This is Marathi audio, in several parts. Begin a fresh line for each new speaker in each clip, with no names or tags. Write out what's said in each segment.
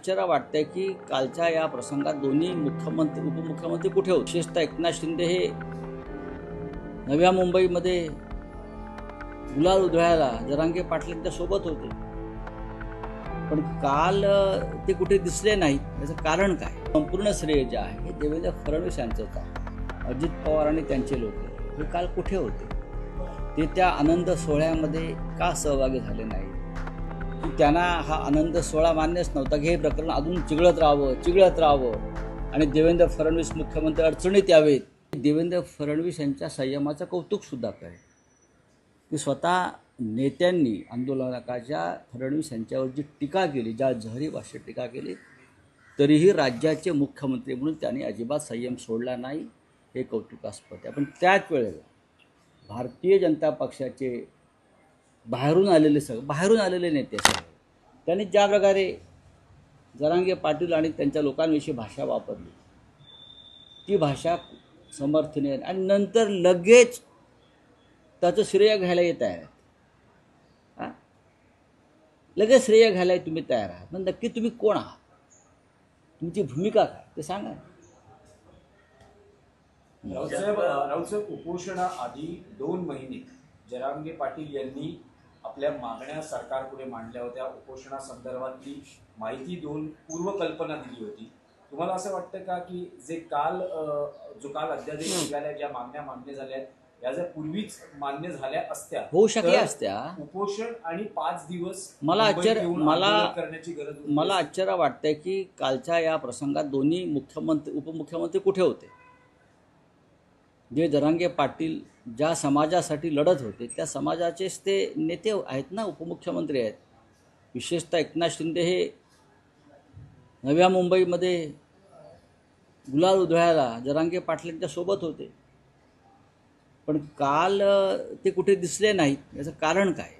आश्चर्य वाटतंय की कालच्या या प्रसंगात दोन्ही मुख्यमंत्री उपमुख्यमंत्री कुठे होते। विशेषतः एकनाथ शिंदे हे नव्या मुंबईमध्ये गुलाल उधळायला जरांगे पाटलांच्या सोबत होते, पण काल ते कुठे दिसले नाहीत। याचं कारण काय? संपूर्ण श्रेय जे आहे हे देवेंद्र फडणवीस यांचंच आहे। अजित पवार आणि त्यांचे लोक हे काल कुठे होते? ते त्या आनंद सोहळ्यामध्ये का सहभागी झाले नाहीत? की त्यांना हा आनंद सोहळा मान्यच नव्हता की हे प्रकरण अजून चिघळत राहावं आणि देवेंद्र फडणवीस मुख्यमंत्री अडचणीत यावेत। देवेंद्र फडणवीस यांच्या संयमाचं कौतुक सुद्धा करेल की स्वतः नेत्यांनी आंदोलकाच्या फडणवीस यांच्यावर जी टीका केली, ज्या जहरी भाषेत टीका केली, तरीही राज्याचे मुख्यमंत्री म्हणून त्यांनी अजिबात संयम सोडला नाही, हे कौतुकास्पद आहे। पण त्याच वेळेला भारतीय जनता पक्षाचे बाहेरून आलेले नेते त्यांनी ज्या प्रकारे जरांगे पाटील आणि त्यांच्या लोकांविषयी भाषा वापरली, ती भाषा समर्थनीय आणि नंतर लगेच त्याचं श्रेय घ्यायला तयार आहेत। लगेच श्रेय घ्यायला तुम्ही तयार आहात, पण नक्की तुम्ही कोण आहात? तुमची भूमिका काय ते सांगा।
राऊतसाहेब, उपोषणाआधी 2 महिने जरांगे पाटील यांनी आपल्या मागण्या सरकारपुढे मांडल्या होत्या। उपोषणासंदर्भातली माहिती देऊन पूर्वकल्पना दिली होती। तुम्हाला असं वाटतं का की जो काल अध्यादेश निघाला, ज्या मागण्या मान्य झाल्या, या जर पूर्वीच मान्य झाल्या असत्या,
होऊ शकल्या असत्या,
उपोषण आणि 5 दिवस
मला
करण्याची गरज।
मला आश्चर्य वाटतंय की कालच्या या प्रसंगात दोन्ही उपमुख्यमंत्री कुठे होते? जे जरांगे पाटील ज्या समाजासाठी लढत होते त्या समाजाचेच ते नेते आहेत ना, उपमुख्यमंत्री आहेत। विशेषतः एकनाथ शिंदे हे नव्या मुंबईमध्ये गुलाल उधळायला जरांगे पाटलांच्या सोबत होते, पण काल ते कुठे दिसले नाहीत। याचं कारण काय?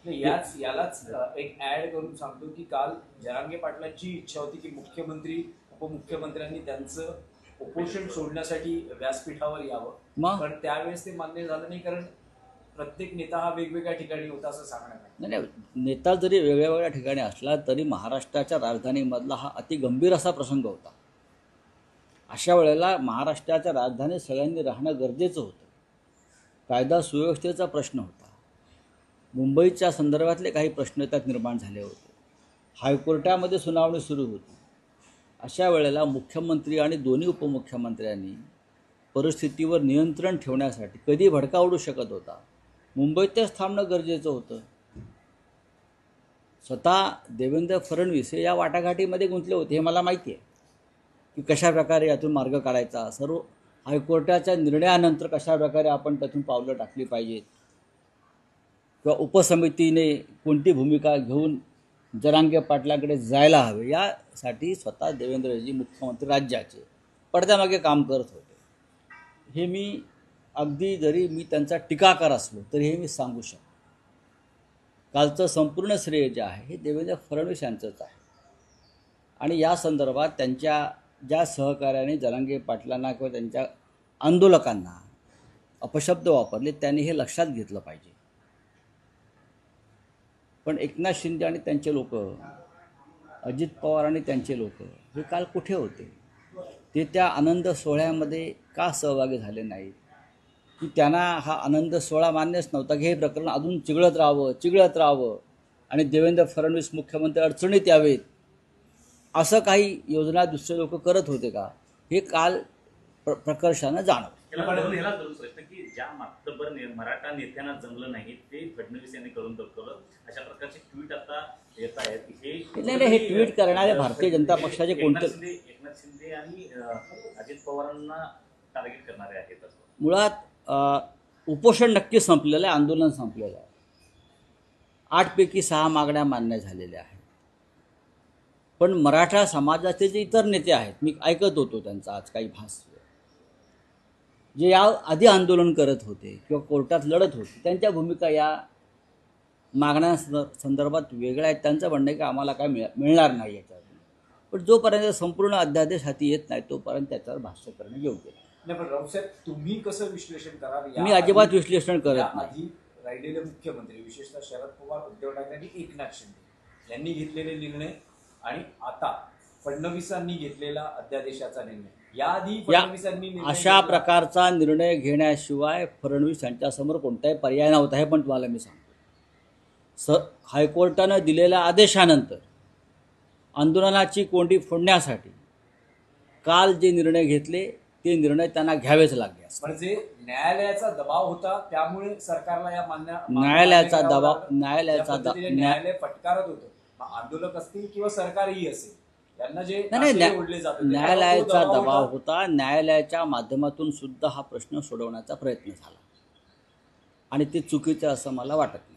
यालाच एक ऍड करून सांगतो की काल जरांगे पाटलांची इच्छा होती की मुख्यमंत्री उपमुख्यमंत्र्यांनी त्यांचं उपोषण सोडण्यासाठी व्यासपीठावर यावं, पण त्यावेळेस ते मान्य झालं नाही, कारण प्रत्येक नेता हा वेगवेगळ्या ठिकाणी होता असं सांगण्यात
नाही। नेता जरी वेगवेगळ्या ठिकाणी असला तरी महाराष्ट्राच्या राजधानीमधला हा अतिगंभीर असा प्रसंग होता। अशा वेळेला महाराष्ट्राच्या राजधानीत सगळ्यांनी राहणं गरजेचं होतं। कायदा सुव्यवस्थेचा प्रश्न होता, मुंबईच्या संदर्भातले काही प्रश्न त्यात निर्माण झाले होते, हायकोर्टामध्ये सुनावणी सुरू होती। अशा वेळेला मुख्यमंत्री आणि दोन्ही उपमुख्यमंत्र्यांनी परिस्थितीवर नियंत्रण ठेवण्यासाठी कधी भडका उडू शकत होता, मुंबईतच थांबणं गरजेचं होतं। स्वतः देवेंद्र फडणवीस हे या वाटाघाटीमध्ये गुंतले होते, हे मला माहिती आहे की कशा प्रकारे यातून मार्ग काढायचा, सर्व हायकोर्टाच्या निर्णयानंतर कशा प्रकारे आपण त्यातून पावलं टाकली पाहिजेत, किंवा उपसमितीने कोणती भूमिका घेऊन जरांगे पाटलांकडे जायला हवे, यासाठी स्वतः देवेंद्रजी मुख्यमंत्री राज्याचे पडद्यामागे काम करत होते। हे मी अगदी जरी मी त्यांचा टीकाकार असलो तरी हे मी सांगू शकतो। कालचं संपूर्ण श्रेय जे आहे हे देवेंद्र फडणवीस यांचंच आहे, आणि या संदर्भात त्यांच्या ज्या सहकार्याने जरांगे पाटलांना किंवा त्यांच्या आंदोलकांना अपशब्द वापरले त्यांनी हे लक्षात घेतलं पाहिजे। पण एकनाथ शिंदे आणि त्यांचे लोक, अजित पवार आणि त्यांचे लोक हे काल कुठे होते? ते त्या आनंद सोहळ्यामध्ये का सहभागी झाले नाहीत? की त्यांना हा आनंद सोहळा मान्यच नव्हता की हे प्रकरण अजून चिघळत राहावं आणि देवेंद्र फडणवीस मुख्यमंत्री अडचणीत यावेत, असं काही योजना दुसरे लोक करत होते का? हे काल प्रकर्षानं जाणवलं।
प्रश्न की ज्या मातब्बर मराठा नेत्यांना जमलं नाही ते फडणवीस यांनी करून दाखवलं, अशा प्रकारचे ट्विट आता येत आहेत।
हे ट्विट करणारे भारतीय जनता पक्षाचे कोणते?
एकनाथ शिंदे आणि अजित पवारांना टार्गेट करणारे आहेत।
मुळात उपोषण नक्की संपलेलं आहे, आंदोलन संपलेलं आहे। 8 पैकी 6 मागण्या मान्य झालेल्या आहेत, पण मराठा समाजाचे जे इतर नेते आहेत, मी ऐकत होतो त्यांचा आज काही भाष्य, जे या आधी आंदोलन करत होते किंवा कोर्टात लढत होते, त्यांच्या भूमिका या मागण्यांसंदर्भात वेगळ्या आहेत। त्यांचं म्हणणं आहे की आम्हाला काय मिळणार नाही याच्यावर, पण जोपर्यंत संपूर्ण अध्यादेश हाती येत नाही तोपर्यंत त्याच्यावर भाष्य करणं योग्य
नाही। पण राऊतसाहेब, तुम्ही कसं विश्लेषण कराल?
मी अजिबात विश्लेषण करत नाही।
आधी राहिलेले मुख्यमंत्री विशेषतः शरद पवार, उद्धव ठाकरे आणि एकनाथ शिंदे यांनी घेतलेले निर्णय आणि आता फडणवीसांनी घेतलेला अध्यादेशाचा निर्णय, याआधी फडणवीसांनी निर्णय
अशा
घेतला.
प्रकारचा निर्णय घेण्याशिवाय फडणवीस यांच्यासमोर कोणताही पर्याय नव्हता, हे पण तुम्हाला मी सांगतो. हायकोर्टानं दिलेल्या आदेशानंतर आंदोलनाची कोंडी फोडण्यासाठी काल जे निर्णय घेतले ते निर्णय त्यांना घ्यावेच लागले असते.
म्हणजे न्यायालयाचा दबाव होता, त्यामुळे सरकारला या
न्यायालयाचा
मान्य करावं
दबाव
लागलं.
न्यायालयाचा
या पद्धतीने न्यायालय फटकारत होतं. मग आंदोलक असतील किंवा सरकारही असेल, यांना जे
नाही,
ओढले जात होते,
न्यायालयाचा
त्यावर तो
दबाव होता. न्यायालयाच्या माध्यमातून सुद्धा हा प्रश्न सोडवण्याचा प्रयत्न झाला आणि ते चुकीचं असं मला वाटत नाही.